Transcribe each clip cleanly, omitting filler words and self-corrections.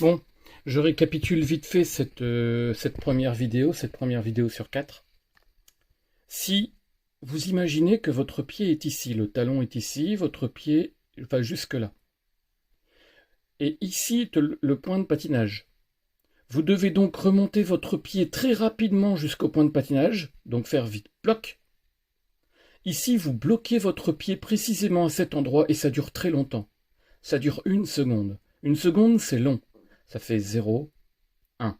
Bon, je récapitule vite fait cette première vidéo sur 4. Si vous imaginez que votre pied est ici, le talon est ici, votre pied va jusque là. Et ici est le point de patinage. Vous devez donc remonter votre pied très rapidement jusqu'au point de patinage, donc faire vite bloc. Ici, vous bloquez votre pied précisément à cet endroit et ça dure très longtemps. Ça dure 1 seconde. 1 seconde, c'est long. Ça fait 0, 1.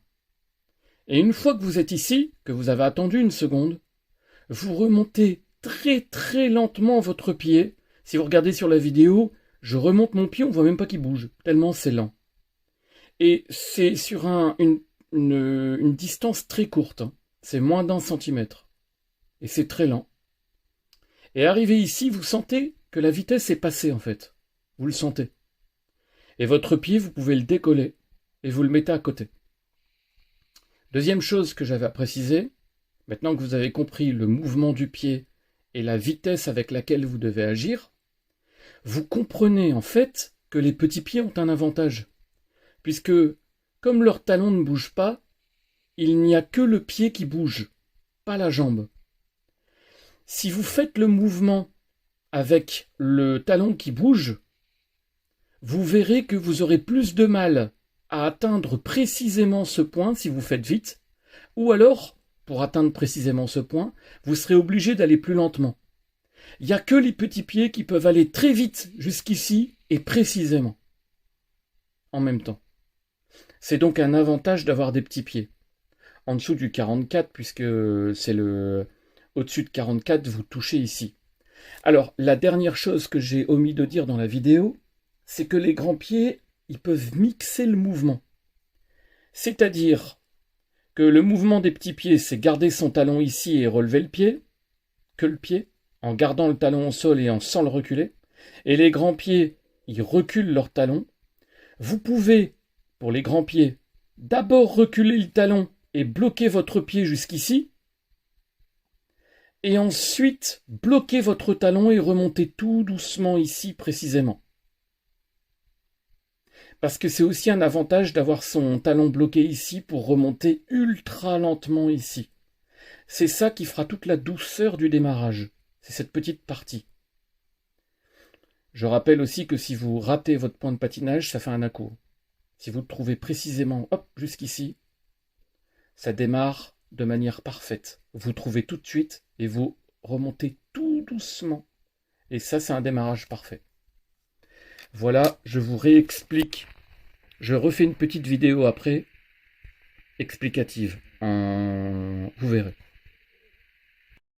Et une fois que vous êtes ici, que vous avez attendu 1 seconde, vous remontez très très lentement votre pied. Si vous regardez sur la vidéo, je remonte mon pied, on ne voit même pas qu'il bouge, tellement c'est lent. Et c'est sur une distance très courte, hein. C'est moins d'1 centimètre. Et c'est très lent. Et arrivé ici, vous sentez que la vitesse est passée en fait. Vous le sentez. Et votre pied, vous pouvez le décoller et vous le mettez à côté. Deuxième chose que j'avais à préciser, maintenant que vous avez compris le mouvement du pied et la vitesse avec laquelle vous devez agir, vous comprenez en fait que les petits pieds ont un avantage. Puisque, comme leur talon ne bouge pas, il n'y a que le pied qui bouge, pas la jambe. Si vous faites le mouvement avec le talon qui bouge, vous verrez que vous aurez plus de mal à atteindre précisément ce point si vous faites vite, ou alors, pour atteindre précisément ce point, vous serez obligé d'aller plus lentement. Il n'y a que les petits pieds qui peuvent aller très vite jusqu'ici et précisément, en même temps. C'est donc un avantage d'avoir des petits pieds. En dessous du 44, puisque c'est le... Au-dessus de 44, vous touchez ici. Alors, la dernière chose que j'ai omis de dire dans la vidéo, c'est que les grands pieds, ils peuvent mixer le mouvement. C'est-à-dire que le mouvement des petits pieds, c'est garder son talon ici et relever le pied, que le pied, en gardant le talon au sol et sans le reculer. Et les grands pieds, ils reculent leur talon. Vous pouvez, pour les grands pieds, d'abord reculer le talon et bloquer votre pied jusqu'ici, et ensuite bloquer votre talon et remonter tout doucement ici précisément. Parce que c'est aussi un avantage d'avoir son talon bloqué ici pour remonter ultra lentement ici. C'est ça qui fera toute la douceur du démarrage. C'est cette petite partie. Je rappelle aussi que si vous ratez votre point de patinage, ça fait un à-coup. Si vous le trouvez précisément, hop, jusqu'ici, ça démarre de manière parfaite. Vous trouvez tout de suite et vous remontez tout doucement. Et ça, c'est un démarrage parfait. Voilà, je vous réexplique. Je refais une petite vidéo après, explicative. Vous verrez.